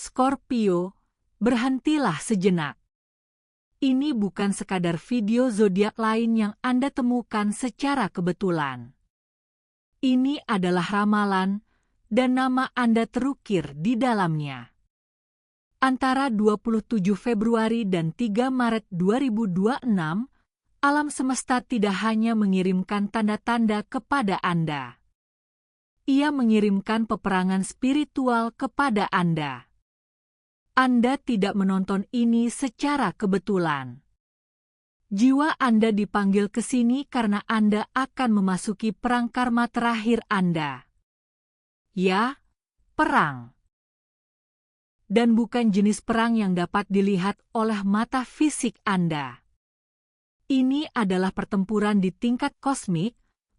Scorpio, berhentilah sejenak. Ini bukan sekadar video zodiak lain yang Anda temukan secara kebetulan. Ini adalah ramalan, dan nama Anda terukir di dalamnya. Antara 27 Februari dan 3 Maret 2026, alam semesta tidak hanya mengirimkan tanda-tanda kepada Anda. Ia mengirimkan peperangan spiritual kepada Anda. Anda tidak menonton ini secara kebetulan. Jiwa Anda dipanggil ke sini karena Anda akan memasuki perang karma terakhir Anda. Ya, perang. Dan bukan jenis perang yang dapat dilihat oleh mata fisik Anda. Ini adalah pertempuran di tingkat kosmik,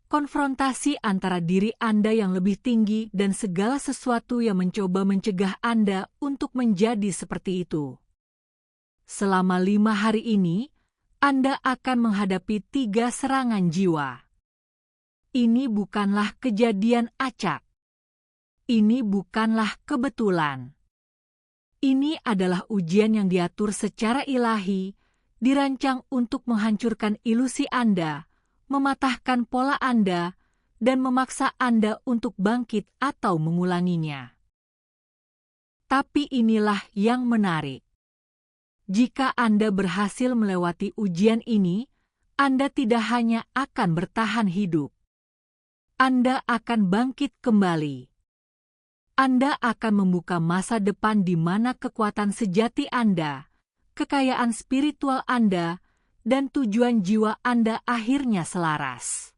konfrontasi antara diri Anda yang lebih tinggi dan segala sesuatu yang mencoba mencegah Anda untuk menjadi seperti itu. Selama 5 hari ini, Anda akan menghadapi 3 serangan jiwa. Ini bukanlah kejadian acak. Ini bukanlah kebetulan. Ini adalah ujian yang diatur secara ilahi, dirancang untuk menghancurkan ilusi Anda, mematahkan pola Anda, dan memaksa Anda untuk bangkit atau mengulanginya. Tapi inilah yang menarik. Jika Anda berhasil melewati ujian ini, Anda tidak hanya akan bertahan hidup. Anda akan bangkit kembali. Anda akan membuka masa depan di mana kekuatan sejati Anda, kekayaan spiritual Anda, dan tujuan jiwa Anda akhirnya selaras.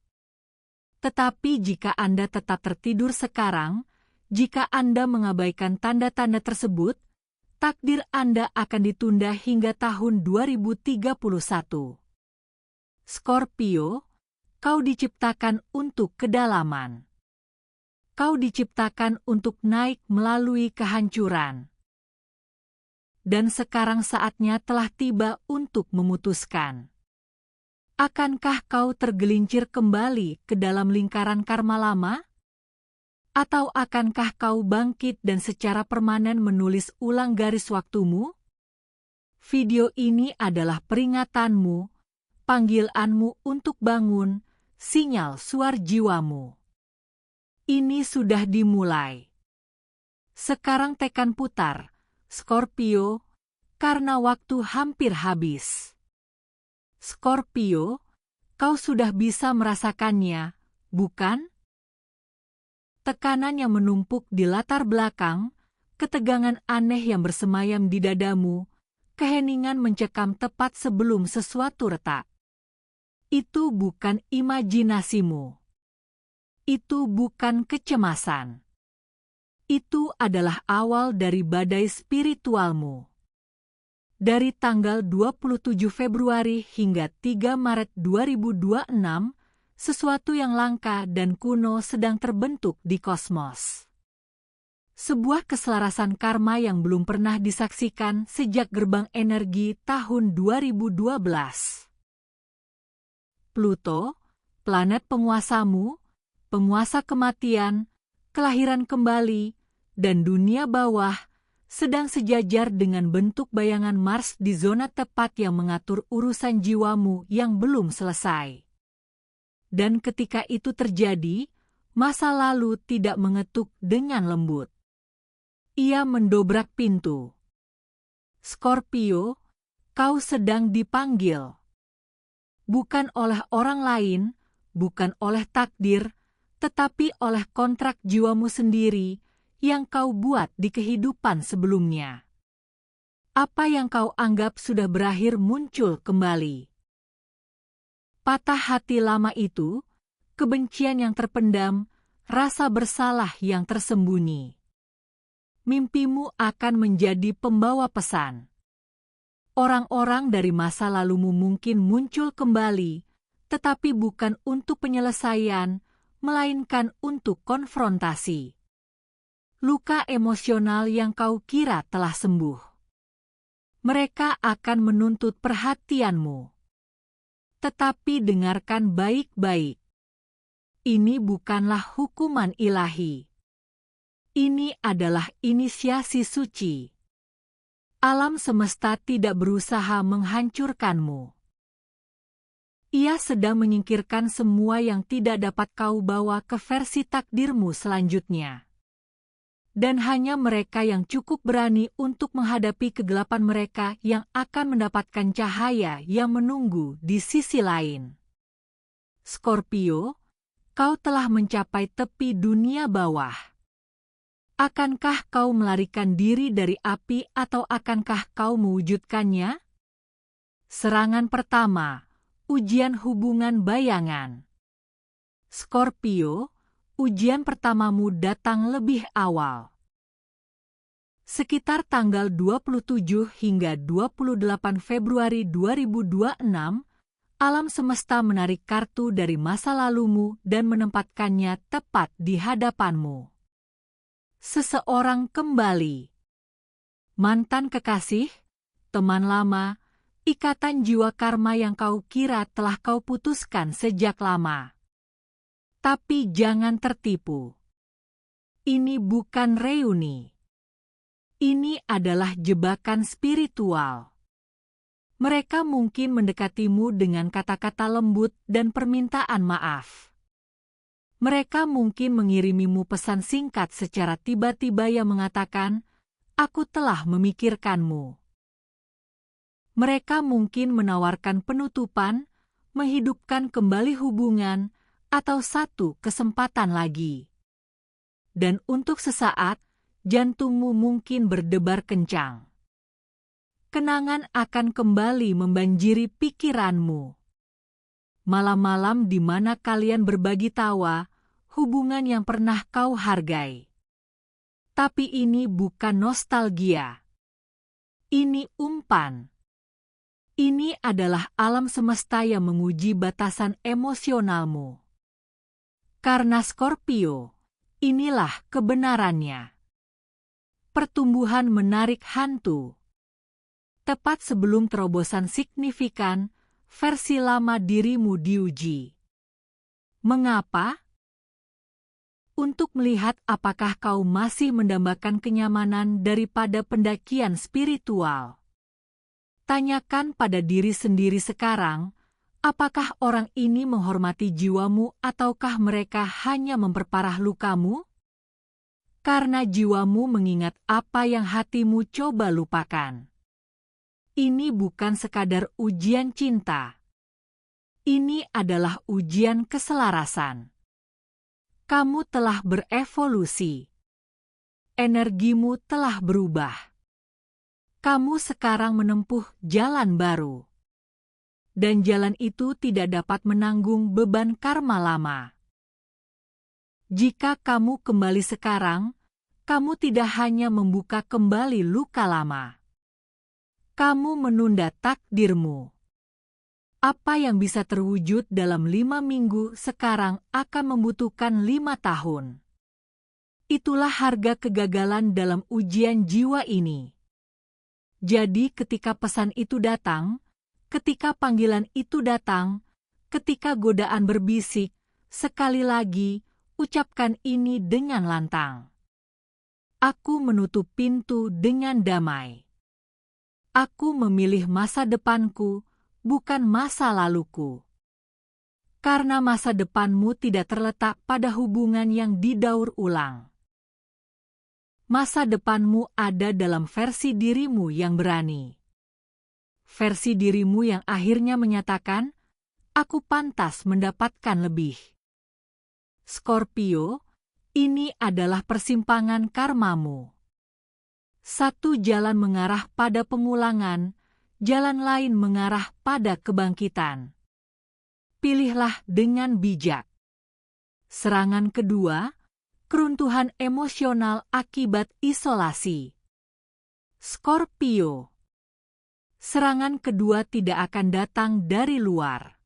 Tetapi jika Anda tetap tertidur sekarang, jika Anda mengabaikan tanda-tanda tersebut, takdir Anda akan ditunda hingga tahun 2031. Scorpio, kau diciptakan untuk kedalaman. Kau diciptakan untuk naik melalui kehancuran. Dan sekarang saatnya telah tiba untuk memutuskan. Akankah kau tergelincir kembali ke dalam lingkaran karma lama? Atau akankah kau bangkit dan secara permanen menulis ulang garis waktumu? Video ini adalah peringatanmu, panggilanmu untuk bangun, sinyal suara jiwamu. Ini sudah dimulai. Sekarang tekan putar, Scorpio, karena waktu hampir habis. Scorpio, kau sudah bisa merasakannya, bukan? Tekanan yang menumpuk di latar belakang, ketegangan aneh yang bersemayam di dadamu, keheningan mencekam tepat sebelum sesuatu retak. Itu bukan imajinasimu. Itu bukan kecemasan. Itu adalah awal dari badai spiritualmu. Dari tanggal 27 Februari hingga 3 Maret 2026, sesuatu yang langka dan kuno sedang terbentuk di kosmos. Sebuah keselarasan karma yang belum pernah disaksikan sejak gerbang energi tahun 2012. Pluto, planet penguasamu, penguasa kematian, kelahiran kembali, dan dunia bawah, sedang sejajar dengan bentuk bayangan Mars di zona tepat yang mengatur urusan jiwamu yang belum selesai. Dan ketika itu terjadi, masa lalu tidak mengetuk dengan lembut. Ia mendobrak pintu. Scorpio, kau sedang dipanggil. Bukan oleh orang lain, bukan oleh takdir, tetapi oleh kontrak jiwamu sendiri yang kau buat di kehidupan sebelumnya. Apa yang kau anggap sudah berakhir muncul kembali. Patah hati lama itu, kebencian yang terpendam, rasa bersalah yang tersembunyi. Mimpimu akan menjadi pembawa pesan. Orang-orang dari masa lalumu mungkin muncul kembali, tetapi bukan untuk penyelesaian, melainkan untuk konfrontasi. Luka emosional yang kau kira telah sembuh. Mereka akan menuntut perhatianmu. Tetapi dengarkan baik-baik. Ini bukanlah hukuman ilahi. Ini adalah inisiasi suci. Alam semesta tidak berusaha menghancurkanmu. Ia sedang menyingkirkan semua yang tidak dapat kau bawa ke versi takdirmu selanjutnya. Dan hanya mereka yang cukup berani untuk menghadapi kegelapan mereka yang akan mendapatkan cahaya yang menunggu di sisi lain. Scorpio, kau telah mencapai tepi dunia bawah. Akankah kau melarikan diri dari api atau akankah kau mewujudkannya? Serangan pertama, ujian hubungan bayangan. Scorpio, ujian pertamamu datang lebih awal. Sekitar tanggal 27 hingga 28 Februari 2026, alam semesta menarik kartu dari masa lalumu dan menempatkannya tepat di hadapanmu. Seseorang kembali. Mantan kekasih, teman lama, ikatan jiwa karma yang kau kira telah kau putuskan sejak lama. Tapi jangan tertipu. Ini bukan reuni. Ini adalah jebakan spiritual. Mereka mungkin mendekatimu dengan kata-kata lembut dan permintaan maaf. Mereka mungkin mengirimimu pesan singkat secara tiba-tiba yang mengatakan, "Aku telah memikirkanmu." Mereka mungkin menawarkan penutupan, menghidupkan kembali hubungan, atau satu kesempatan lagi. Dan untuk sesaat, jantungmu mungkin berdebar kencang. Kenangan akan kembali membanjiri pikiranmu. Malam-malam di mana kalian berbagi tawa, hubungan yang pernah kau hargai. Tapi ini bukan nostalgia. Ini umpan. Ini adalah alam semesta yang menguji batasan emosionalmu. Karena Scorpio, inilah kebenarannya. Pertumbuhan menarik hantu. Tepat sebelum terobosan signifikan, versi lama dirimu diuji. Mengapa? Untuk melihat apakah kau masih mendambakan kenyamanan daripada pendakian spiritual. Tanyakan pada diri sendiri sekarang, apakah orang ini menghormati jiwamu ataukah mereka hanya memperparah lukamu? Karena jiwamu mengingat apa yang hatimu coba lupakan. Ini bukan sekadar ujian cinta. Ini adalah ujian keselarasan. Kamu telah berevolusi. Energimu telah berubah. Kamu sekarang menempuh jalan baru. Dan jalan itu tidak dapat menanggung beban karma lama. Jika kamu kembali sekarang, kamu tidak hanya membuka kembali luka lama. Kamu menunda takdirmu. Apa yang bisa terwujud dalam 5 minggu sekarang akan membutuhkan 5 tahun. Itulah harga kegagalan dalam ujian jiwa ini. Jadi ketika pesan itu datang, ketika panggilan itu datang, ketika godaan berbisik, sekali lagi, ucapkan ini dengan lantang. Aku menutup pintu dengan damai. Aku memilih masa depanku, bukan masa laluku. Karena masa depanmu tidak terletak pada hubungan yang didaur ulang. Masa depanmu ada dalam versi dirimu yang berani. Versi dirimu yang akhirnya menyatakan, aku pantas mendapatkan lebih. Scorpio, ini adalah persimpangan karmamu. Satu jalan mengarah pada pemulangan, jalan lain mengarah pada kebangkitan. Pilihlah dengan bijak. Serangan kedua, keruntuhan emosional akibat isolasi. Scorpio. Serangan kedua tidak akan datang dari luar.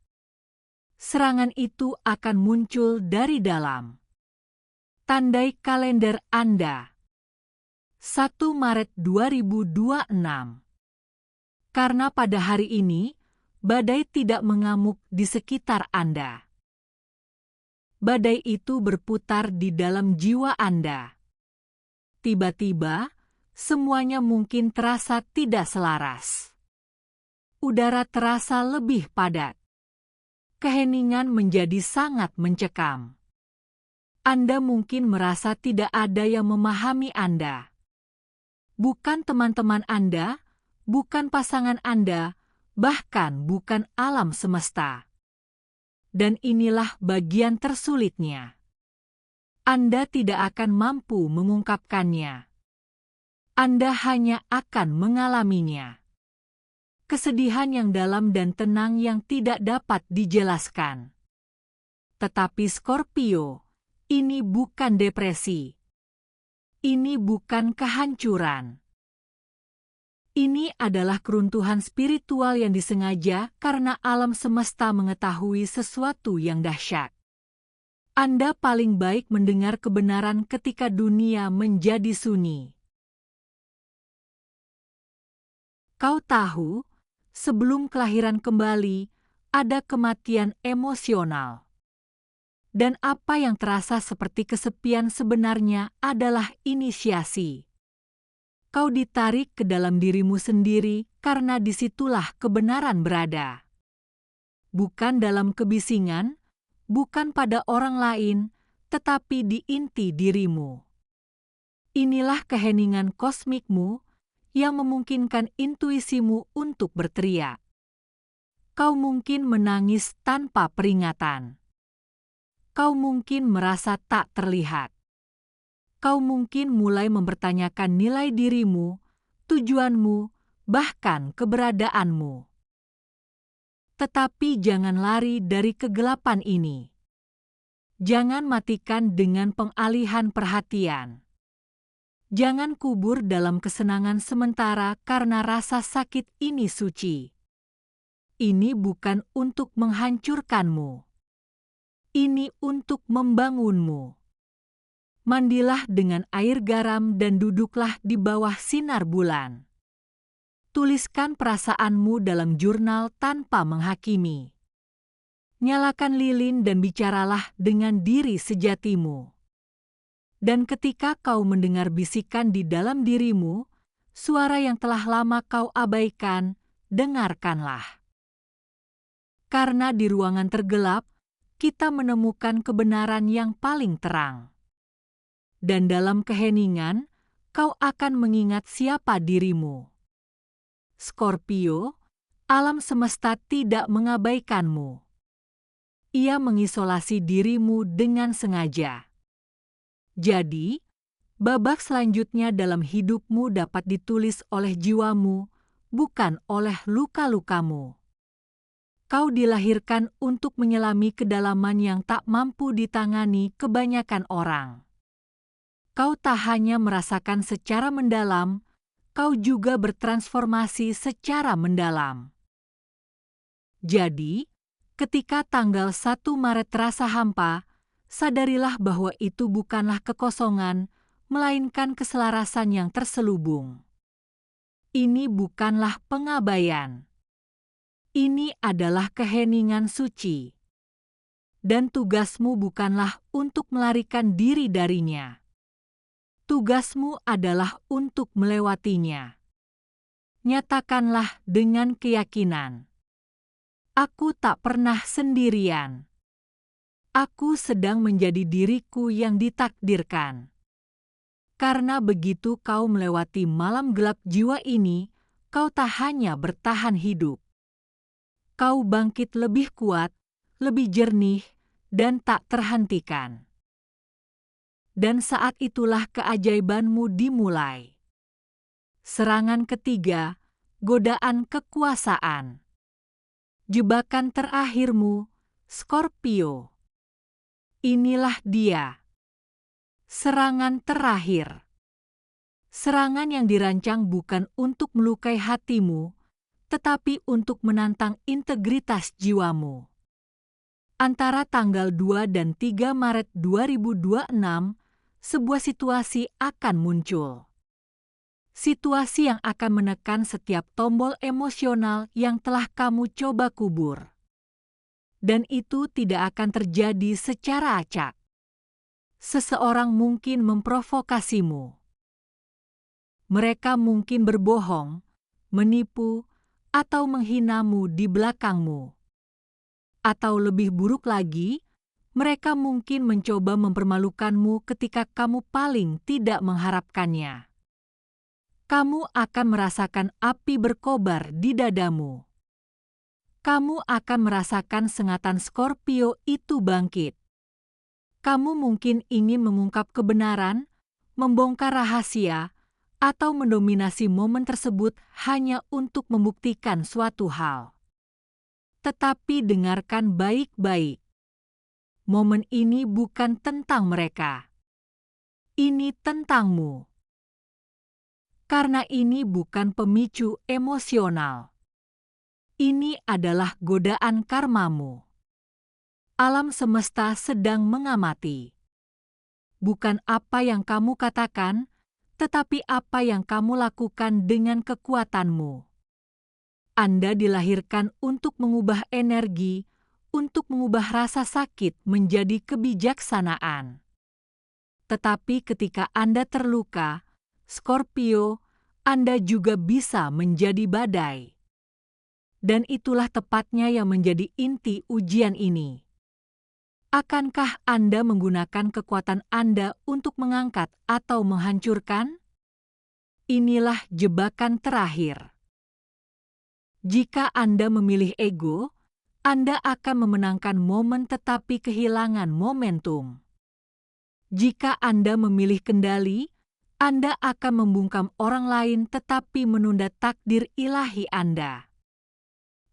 Serangan itu akan muncul dari dalam. Tandai kalender Anda. 1 Maret 2026. Karena pada hari ini, badai tidak mengamuk di sekitar Anda. Badai itu berputar di dalam jiwa Anda. Tiba-tiba, Semuanya mungkin terasa tidak selaras. Udara terasa lebih padat. Keheningan menjadi sangat mencekam. Anda mungkin merasa tidak ada yang memahami Anda. Bukan teman-teman Anda, bukan pasangan Anda, bahkan bukan alam semesta. Dan inilah bagian tersulitnya. Anda tidak akan mampu mengungkapkannya. Anda hanya akan mengalaminya. Kesedihan yang dalam dan tenang yang tidak dapat dijelaskan. Tetapi Scorpio, ini bukan depresi. Ini bukan kehancuran. Ini adalah keruntuhan spiritual yang disengaja karena alam semesta mengetahui sesuatu yang dahsyat. Anda paling baik mendengar kebenaran ketika dunia menjadi sunyi. Kau tahu, sebelum kelahiran kembali, ada kematian emosional. Dan apa yang terasa seperti kesepian sebenarnya adalah inisiasi. Kau ditarik ke dalam dirimu sendiri karena disitulah kebenaran berada. Bukan dalam kebisingan, bukan pada orang lain, tetapi di inti dirimu. Inilah keheningan kosmikmu yang memungkinkan intuisimu untuk berteriak. Kau mungkin menangis tanpa peringatan. Kau mungkin merasa tak terlihat. Kau mungkin mulai mempertanyakan nilai dirimu, tujuanmu, bahkan keberadaanmu. Tetapi jangan lari dari kegelapan ini. Jangan matikan dengan pengalihan perhatian. Jangan kubur dalam kesenangan sementara karena rasa sakit ini suci. Ini bukan untuk menghancurkanmu. Ini untuk membangunmu. Mandilah dengan air garam dan duduklah di bawah sinar bulan. Tuliskan perasaanmu dalam jurnal tanpa menghakimi. Nyalakan lilin dan bicaralah dengan diri sejatimu. Dan ketika kau mendengar bisikan di dalam dirimu, suara yang telah lama kau abaikan, dengarkanlah. Karena di ruangan tergelap, kita menemukan kebenaran yang paling terang. Dan dalam keheningan, kau akan mengingat siapa dirimu. Scorpio, alam semesta tidak mengabaikanmu. Ia mengisolasi dirimu dengan sengaja. Jadi, babak selanjutnya dalam hidupmu dapat ditulis oleh jiwamu, bukan oleh luka-lukamu. Kau dilahirkan untuk menyelami kedalaman yang tak mampu ditangani kebanyakan orang. Kau tak hanya merasakan secara mendalam, kau juga bertransformasi secara mendalam. Jadi, ketika tanggal 1 Maret terasa hampa, sadarilah bahwa itu bukanlah kekosongan, melainkan keselarasan yang terselubung. Ini bukanlah pengabaian. Ini adalah keheningan suci. Dan tugasmu bukanlah untuk melarikan diri darinya. Tugasmu adalah untuk melewatinya. Nyatakanlah dengan keyakinan. Aku tak pernah sendirian. Aku sedang menjadi diriku yang ditakdirkan. Karena begitu kau melewati malam gelap jiwa ini, kau tak hanya bertahan hidup. Kau bangkit lebih kuat, lebih jernih, dan tak terhentikan. Dan saat itulah keajaibanmu dimulai. Serangan ketiga, godaan kekuasaan. Jebakan terakhirmu, Scorpio. Inilah dia. Serangan terakhir. Serangan yang dirancang bukan untuk melukai hatimu, tetapi untuk menantang integritas jiwamu. Antara tanggal 2 dan 3 Maret 2026, sebuah situasi akan muncul. Situasi yang akan menekan setiap tombol emosional yang telah kamu coba kubur. Dan itu tidak akan terjadi secara acak. Seseorang mungkin memprovokasimu. Mereka mungkin berbohong, menipu, atau menghinamu di belakangmu. Atau lebih buruk lagi, mereka mungkin mencoba mempermalukanmu ketika kamu paling tidak mengharapkannya. Kamu akan merasakan api berkobar di dadamu. Kamu akan merasakan sengatan Scorpio itu bangkit. Kamu mungkin ingin mengungkap kebenaran, membongkar rahasia, atau mendominasi momen tersebut hanya untuk membuktikan suatu hal. Tetapi dengarkan baik-baik. Momen ini bukan tentang mereka. Ini tentangmu. Karena ini bukan pemicu emosional. Ini adalah godaan karmamu. Alam semesta sedang mengamati. Bukan apa yang kamu katakan, tetapi apa yang kamu lakukan dengan kekuatanmu. Anda dilahirkan untuk mengubah energi, untuk mengubah rasa sakit menjadi kebijaksanaan. Tetapi ketika Anda terluka, Scorpio, Anda juga bisa menjadi badai. Dan itulah tepatnya yang menjadi inti ujian ini. Akankah Anda menggunakan kekuatan Anda untuk mengangkat atau menghancurkan? Inilah jebakan terakhir. Jika Anda memilih ego, Anda akan memenangkan momen tetapi kehilangan momentum. Jika Anda memilih kendali, Anda akan membungkam orang lain tetapi menunda takdir ilahi Anda.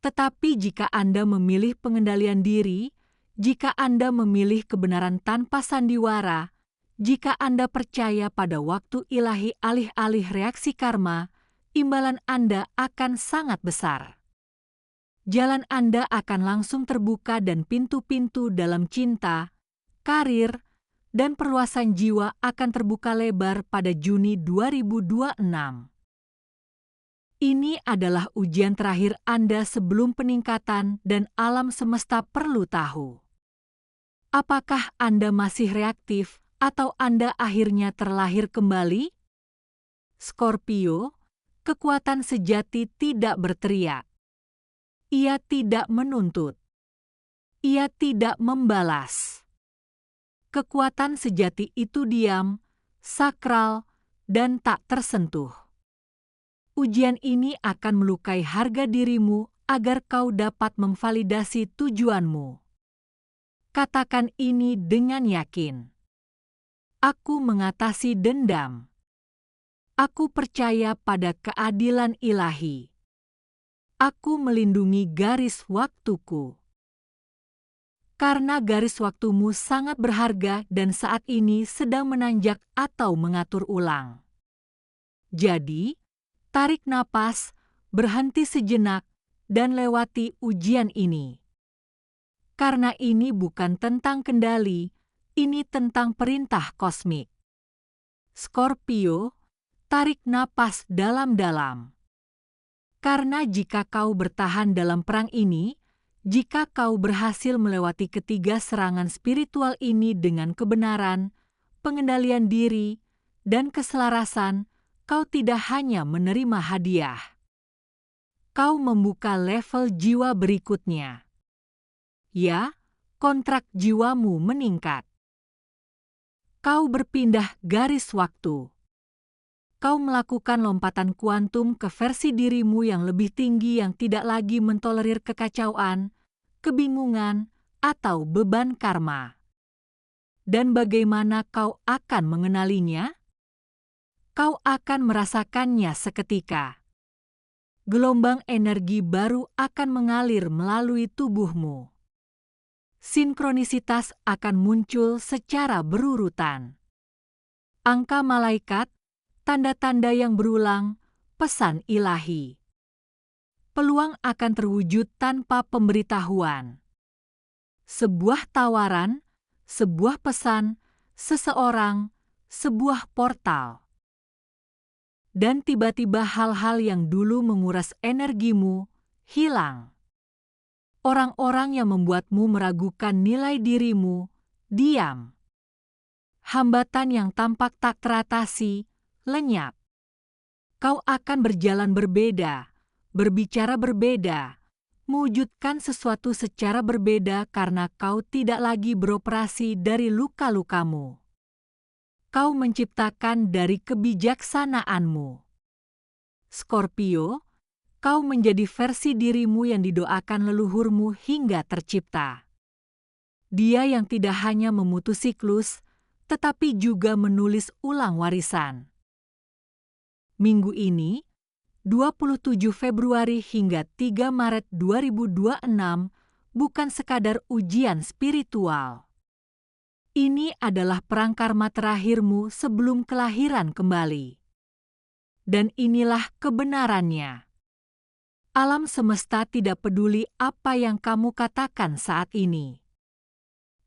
Tetapi jika Anda memilih pengendalian diri, jika Anda memilih kebenaran tanpa sandiwara, jika Anda percaya pada waktu ilahi alih-alih reaksi karma, imbalan Anda akan sangat besar. Jalan Anda akan langsung terbuka dan pintu-pintu dalam cinta, karir, dan perluasan jiwa akan terbuka lebar pada Juni 2026. Ini adalah ujian terakhir Anda sebelum peningkatan dan alam semesta perlu tahu. Apakah Anda masih reaktif atau Anda akhirnya terlahir kembali? Scorpio, kekuatan sejati tidak berteriak. Ia tidak menuntut. Ia tidak membalas. Kekuatan sejati itu diam, sakral, dan tak tersentuh. Ujian ini akan melukai harga dirimu agar kau dapat memvalidasi tujuanmu. Katakan ini dengan yakin. Aku mengatasi dendam. Aku percaya pada keadilan ilahi. Aku melindungi garis waktuku. Karena garis waktumu sangat berharga dan saat ini sedang menanjak atau mengatur ulang. Jadi, tarik napas, berhenti sejenak, dan lewati ujian ini. Karena ini bukan tentang kendali, ini tentang perintah kosmik. Scorpio, tarik napas dalam-dalam. Karena jika kau bertahan dalam perang ini, jika kau berhasil melewati ketiga serangan spiritual ini dengan kebenaran, pengendalian diri, dan keselarasan, kau tidak hanya menerima hadiah. Kau membuka level jiwa berikutnya. Ya, kontrak jiwamu meningkat. Kau berpindah garis waktu. Kau melakukan lompatan kuantum ke versi dirimu yang lebih tinggi yang tidak lagi mentolerir kekacauan, kebingungan, atau beban karma. Dan bagaimana kau akan mengenalinya? Kau akan merasakannya seketika. Gelombang energi baru akan mengalir melalui tubuhmu. Sinkronisitas akan muncul secara berurutan. Angka malaikat, tanda-tanda yang berulang, pesan ilahi. Peluang akan terwujud tanpa pemberitahuan. Sebuah tawaran, sebuah pesan, seseorang, sebuah portal. Dan tiba-tiba hal-hal yang dulu menguras energimu hilang. Orang-orang yang membuatmu meragukan nilai dirimu diam. Hambatan yang tampak tak teratasi lenyap. Kau akan berjalan berbeda, berbicara berbeda, mewujudkan sesuatu secara berbeda karena kau tidak lagi beroperasi dari luka-lukamu. Kau menciptakan dari kebijaksanaanmu. Scorpio, kau menjadi versi dirimu yang didoakan leluhurmu hingga tercipta. Dia yang tidak hanya memutus siklus, tetapi juga menulis ulang warisan. Minggu ini, 27 Februari hingga 3 Maret 2026, bukan sekadar ujian spiritual. Ini adalah perangkarma terakhirmu sebelum kelahiran kembali. Dan inilah kebenarannya. Alam semesta tidak peduli apa yang kamu katakan saat ini.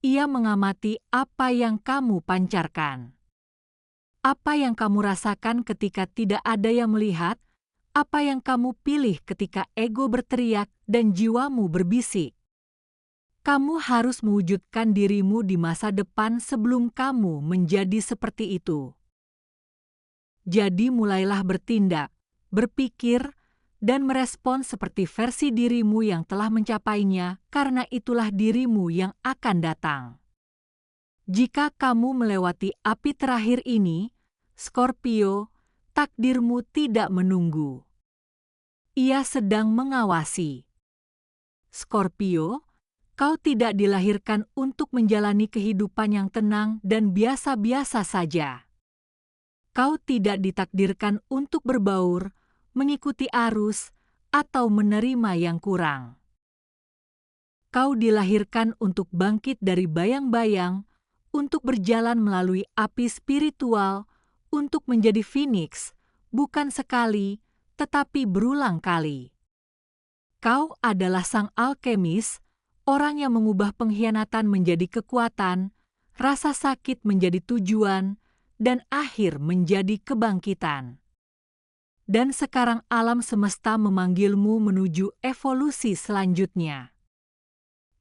Ia mengamati apa yang kamu pancarkan. Apa yang kamu rasakan ketika tidak ada yang melihat, apa yang kamu pilih ketika ego berteriak dan jiwamu berbisik. Kamu harus mewujudkan dirimu di masa depan sebelum kamu menjadi seperti itu. Jadi mulailah bertindak, berpikir, dan merespon seperti versi dirimu yang telah mencapainya, karena itulah dirimu yang akan datang. Jika kamu melewati api terakhir ini, Scorpio, takdirmu tidak menunggu. Ia sedang mengawasi. Scorpio, kau tidak dilahirkan untuk menjalani kehidupan yang tenang dan biasa-biasa saja. Kau tidak ditakdirkan untuk berbaur, mengikuti arus, atau menerima yang kurang. Kau dilahirkan untuk bangkit dari bayang-bayang, untuk berjalan melalui api spiritual, untuk menjadi Phoenix, bukan sekali, tetapi berulang kali. Kau adalah sang alkemis, orang yang mengubah pengkhianatan menjadi kekuatan, rasa sakit menjadi tujuan, dan akhir menjadi kebangkitan. Dan sekarang alam semesta memanggilmu menuju evolusi selanjutnya.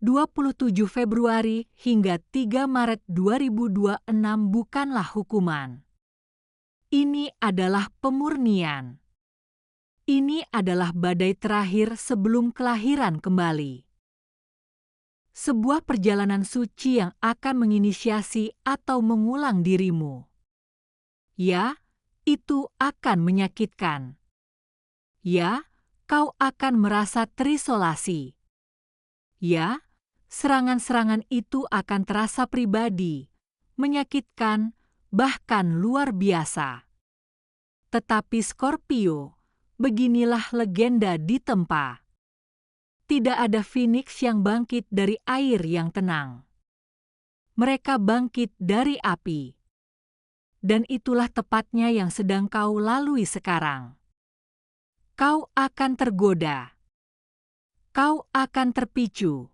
27 Februari hingga 3 Maret 2026 bukanlah hukuman. Ini adalah pemurnian. Ini adalah badai terakhir sebelum kelahiran kembali. Sebuah perjalanan suci yang akan menginisiasi atau mengulang dirimu. Ya, itu akan menyakitkan. Ya, kau akan merasa terisolasi. Ya, serangan-serangan itu akan terasa pribadi, menyakitkan, bahkan luar biasa. Tetapi Scorpio, beginilah legenda ditempa. Tidak ada Phoenix yang bangkit dari air yang tenang. Mereka bangkit dari api. Dan itulah tepatnya yang sedang kau lalui sekarang. Kau akan tergoda. Kau akan terpicu.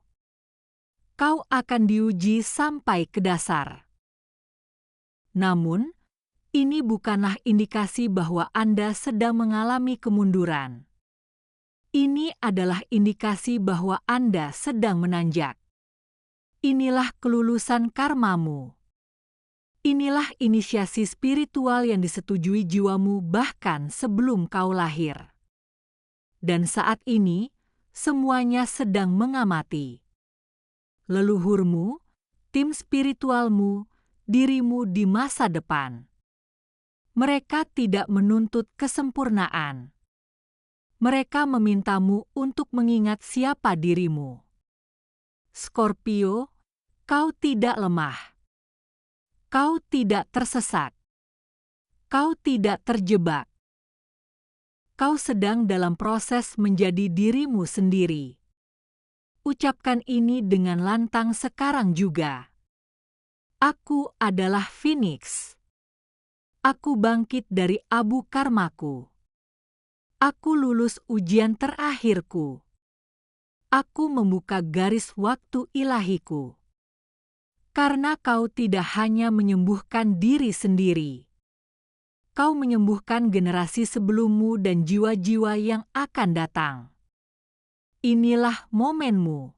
Kau akan diuji sampai ke dasar. Namun, ini bukanlah indikasi bahwa Anda sedang mengalami kemunduran. Ini adalah indikasi bahwa Anda sedang menanjak. Inilah kelulusan karmamu. Inilah inisiasi spiritual yang disetujui jiwamu bahkan sebelum kau lahir. Dan saat ini, semuanya sedang mengamati. Leluhurmu, tim spiritualmu, dirimu di masa depan. Mereka tidak menuntut kesempurnaan. Mereka memintamu untuk mengingat siapa dirimu. Scorpio, kau tidak lemah. Kau tidak tersesat. Kau tidak terjebak. Kau sedang dalam proses menjadi dirimu sendiri. Ucapkan ini dengan lantang sekarang juga. Aku adalah Phoenix. Aku bangkit dari abu karmaku. Aku lulus ujian terakhirku. Aku membuka garis waktu ilahiku. Karena kau tidak hanya menyembuhkan diri sendiri. Kau menyembuhkan generasi sebelummu dan jiwa-jiwa yang akan datang. Inilah momenmu.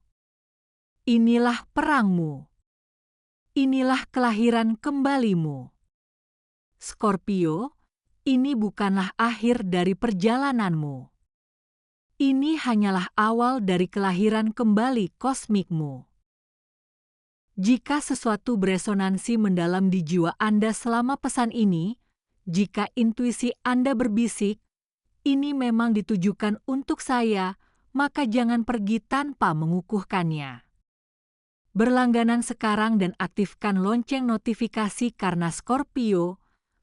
Inilah perangmu. Inilah kelahiran kembalimu. Scorpio, ini bukanlah akhir dari perjalananmu. Ini hanyalah awal dari kelahiran kembali kosmikmu. Jika sesuatu beresonansi mendalam di jiwa Anda selama pesan ini, jika intuisi Anda berbisik, ini memang ditujukan untuk saya, maka jangan pergi tanpa mengukuhkannya. Berlangganan sekarang dan aktifkan lonceng notifikasi karena Scorpio,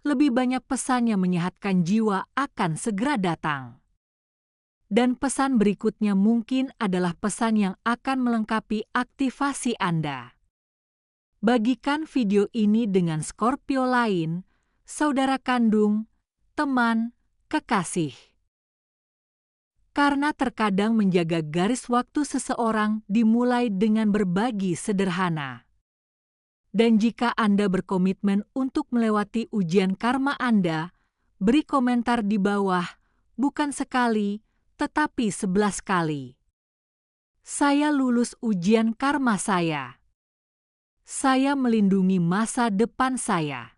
lebih banyak pesan yang menyehatkan jiwa akan segera datang. Dan pesan berikutnya mungkin adalah pesan yang akan melengkapi aktivasi Anda. Bagikan video ini dengan Scorpio lain, saudara kandung, teman, kekasih. Karena terkadang menjaga garis waktu seseorang dimulai dengan berbagi sederhana. Dan jika Anda berkomitmen untuk melewati ujian karma Anda, beri komentar di bawah, bukan sekali, tetapi 11 kali. Saya lulus ujian karma saya. Saya melindungi masa depan saya.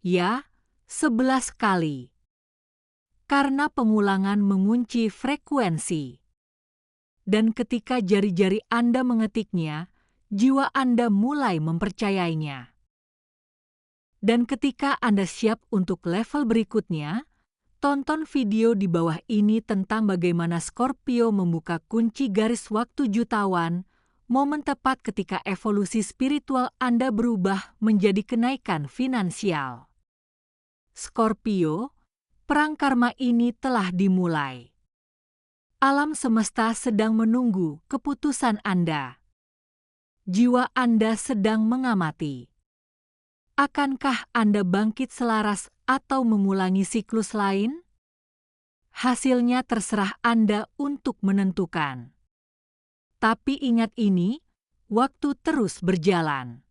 Ya, 11 kali. Karena pengulangan mengunci frekuensi. Dan ketika jari-jari Anda mengetiknya, jiwa Anda mulai mempercayainya. Dan ketika Anda siap untuk level berikutnya, tonton video di bawah ini tentang bagaimana Scorpio membuka kunci garis waktu jutawan, momen tepat ketika evolusi spiritual Anda berubah menjadi kenaikan finansial. Scorpio, perang karma ini telah dimulai. Alam semesta sedang menunggu keputusan Anda. Jiwa Anda sedang mengamati. Akankah Anda bangkit selaras atau mengulangi siklus lain? Hasilnya terserah Anda untuk menentukan. Tapi ingat ini, waktu terus berjalan.